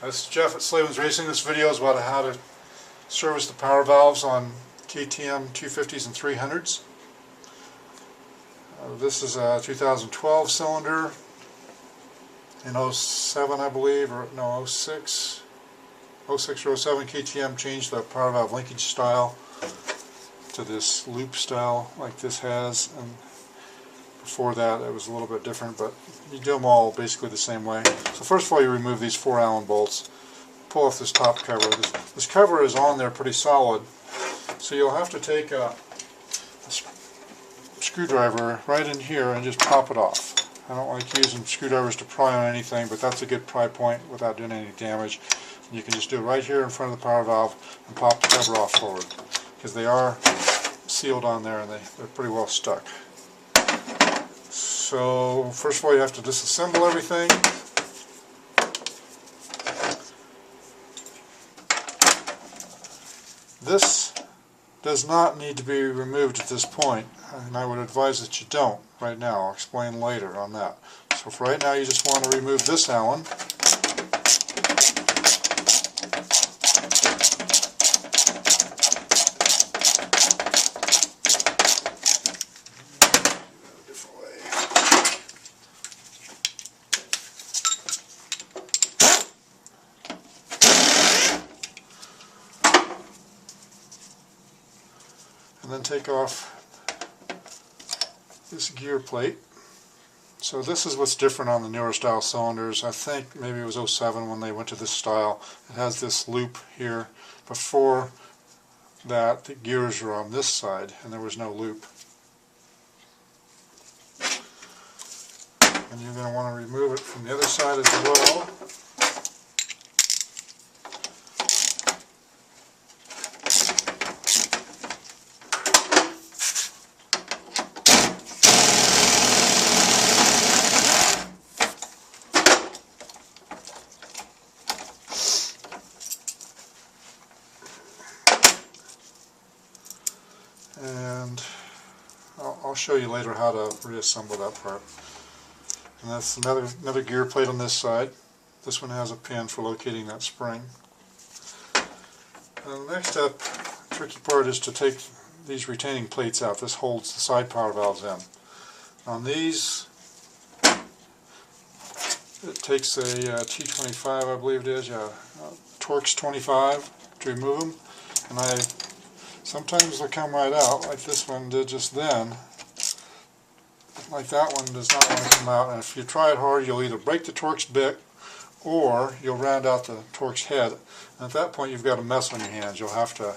This is Jeff at Slavens Racing. This video is about how to service the power valves on KTM 250s and 300s. This is a 2012 cylinder in 07, I believe, or no, 06 or 07. KTM changed the power valve linkage style to this loop style like this has, and before that it was a little bit different, but you do them all basically the same way. So first of all, you remove these 4 Allen bolts, pull off this top cover. This cover is on there pretty solid, so you'll have to take a screwdriver right in here and just pop it off. I don't like using screwdrivers to pry on anything, but that's a good pry point without doing any damage. And you can just do it right here in front of the power valve and pop the cover off forward, because they are sealed on there and they're pretty well stuck. So first of all, you have to disassemble everything. This does not need to be removed at this point, and I would advise that you don't right now. I'll explain later on that. So for right now, you just want to remove this Allen. And then take off this gear plate. So this is what's different on the newer style cylinders. I think maybe it was 07 when they went to this style. It has this loop here. Before that, the gears were on this side and there was no loop. And you're going to want to remove it from the other side as well. And I'll show you later how to reassemble that part. And that's another gear plate on this side. This one has a pin for locating that spring. And the next step, tricky part, is to take these retaining plates out. This holds the side power valves in. On these, it takes a T25, I believe it is, Torx 25 to remove them. And sometimes they'll come right out, like this one did just then. Like that one does not want to come out, and if you try it hard, you'll either break the Torx bit or you'll round out the Torx head. And at that point, you've got a mess on your hands. You'll have to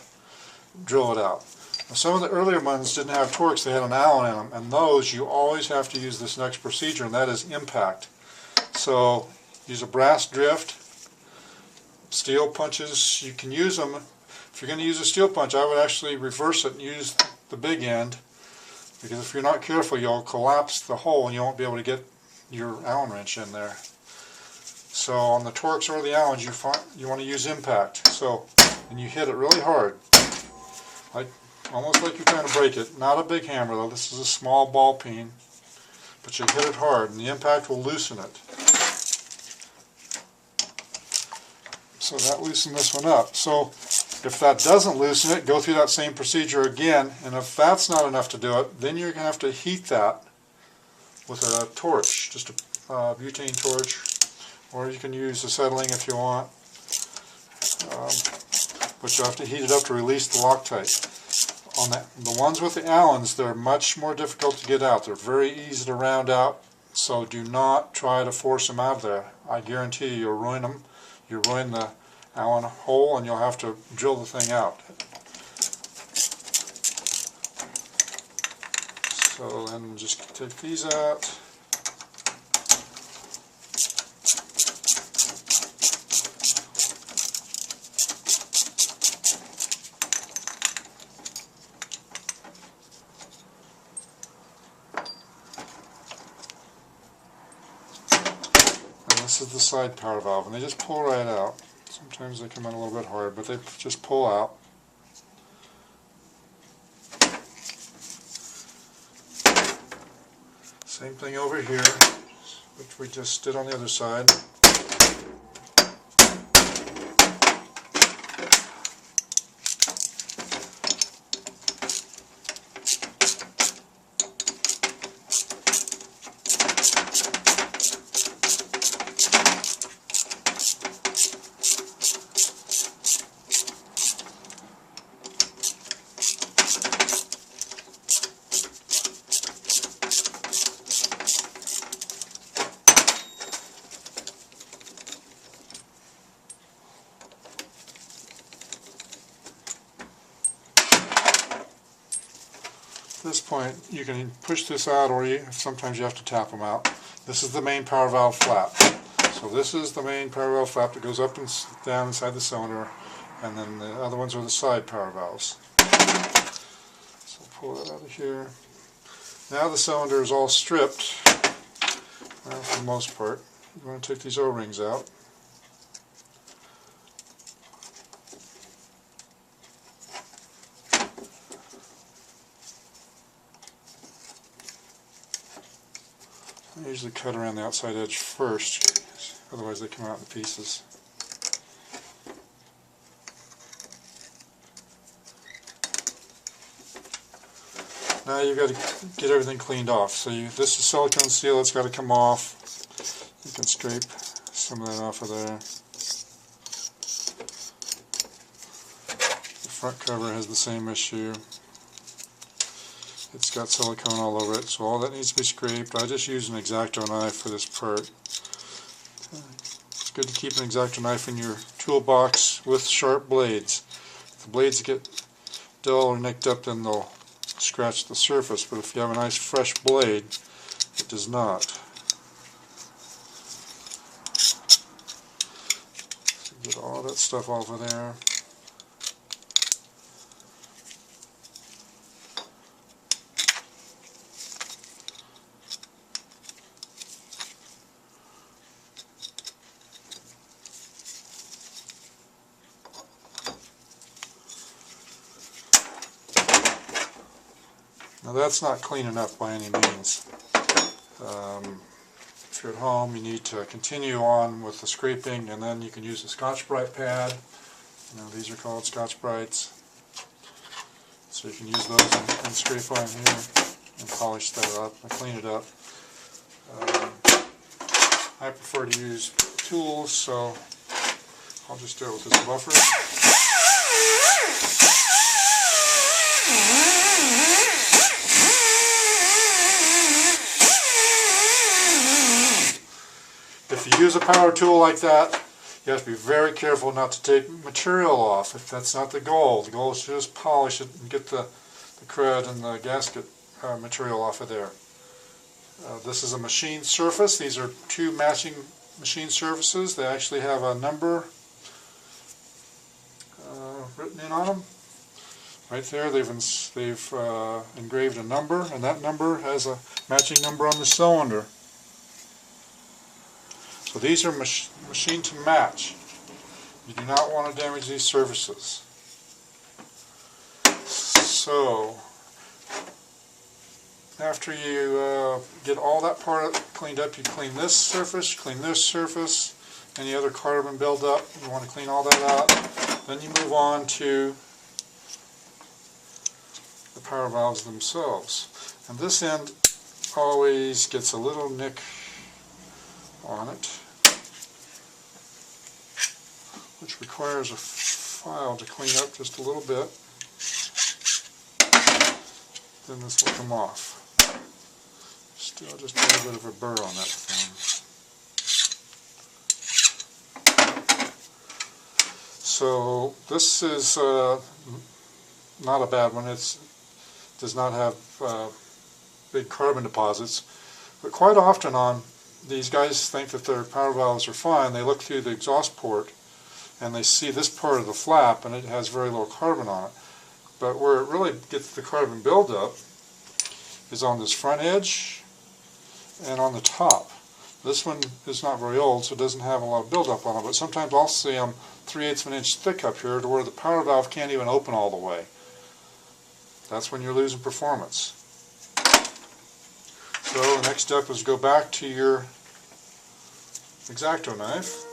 drill it out. Now, some of the earlier ones didn't have Torx, they had an Allen in them, and those you always have to use this next procedure, and that is impact. So use a brass drift, steel punches. You can use them. If you're going to use a steel punch, I would actually reverse it and use the big end, because if you're not careful, you'll collapse the hole and you won't be able to get your Allen wrench in there. So on the Torx or the Allens, you want to use impact. So, and you hit it really hard, almost like you're trying to break it. Not a big hammer though. This is a small ball peen, but you hit it hard, and the impact will loosen it. So that loosened this one up. So if that doesn't loosen it, go through that same procedure again, and if that's not enough to do it, then you're going to have to heat that with a torch, just a butane torch, or you can use acetylene if you want, but you'll have to heat it up to release the Loctite. On the ones with the Allens, they're much more difficult to get out. They're very easy to round out, so do not try to force them out of there. I guarantee you, you'll ruin them. You'll ruin the Allen hole, and you'll have to drill the thing out. So then just take these out. And this is the side power valve, and they just pull right out. Sometimes they come out a little bit hard, but they just pull out. Same thing over here, which we just did on the other side. this point you can push this out, or sometimes you have to tap them out. This is the main power valve flap. So this is the main power valve flap that goes up and down inside the cylinder, and then the other ones are the side power valves. So pull that out of here. Now the cylinder is all stripped, well, for the most part. You want to take these O-rings out. I usually cut around the outside edge first, otherwise they come out in pieces. Now you've got to get everything cleaned off. So this is silicone steel, it's got to come off. You can scrape some of that off of there. The front cover has the same issue. It's got silicone all over it, so all that needs to be scraped. I just use an X-Acto knife for this part. It's good to keep an X-Acto knife in your toolbox with sharp blades. If the blades get dull or nicked up, then they'll scratch the surface, but if you have a nice fresh blade, it does not. So get all that stuff off of there. Now that's not clean enough by any means. If you're at home, you need to continue on with the scraping, and then you can use a Scotch-Brite pad. These are called Scotch-Brites. So you can use those and scrape on here and polish that up and clean it up. I prefer to use tools, so I'll just do it with this buffer. If you use a power tool like that, you have to be very careful not to take material off. If that's not the goal. The goal is to just polish it and get the crud and the gasket material off of there. This is a machine surface. These are two matching machine surfaces. They actually have a number written in on them. Right there, they've engraved a number, and that number has a matching number on the cylinder. So these are machined to match. You do not want to damage these surfaces. So after you get all that part cleaned up, you clean this surface, any other carbon buildup, you want to clean all that out. Then you move on to the power valves themselves. And this end always gets a little nick on it, which requires a file to clean up just a little bit. Then this will come off. Still just a little bit of a burr on that thing. So this is not a bad one. It does not have big carbon deposits, but quite often these guys think that their power valves are fine. They look through the exhaust port and they see this part of the flap and it has very low carbon on it. But where it really gets the carbon buildup is on this front edge and on the top. This one is not very old, so it doesn't have a lot of buildup on it, but sometimes I'll see them 3/8 of an inch thick up here to where the power valve can't even open all the way. That's when you're losing performance. So the next step is go back to your X-Acto knife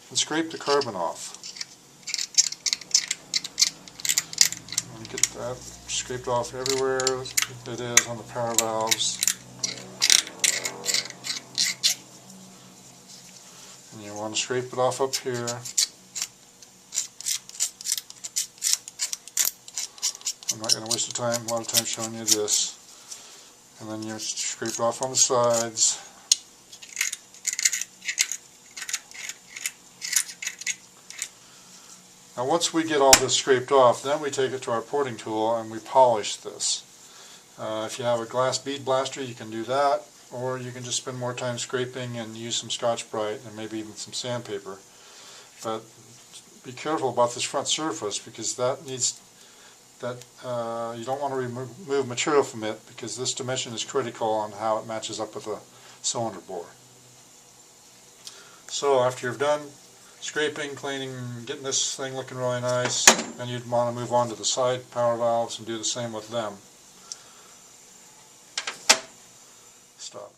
and scrape the carbon off. And get that scraped off everywhere it is on the power valves. And you want to scrape it off up here. I'm not going to waste a lot of time showing you this. And then you scrape it off on the sides. Now once we get all this scraped off, then we take it to our porting tool and we polish this. If you have a glass bead blaster, you can do that, or you can just spend more time scraping and use some Scotch-Brite and maybe even some sandpaper. But be careful about this front surface, because that needs you don't want to remove material from it, because this dimension is critical on how it matches up with the cylinder bore. So after you're done scraping, cleaning, getting this thing looking really nice, then you'd want to move on to the side power valves and do the same with them. Stop.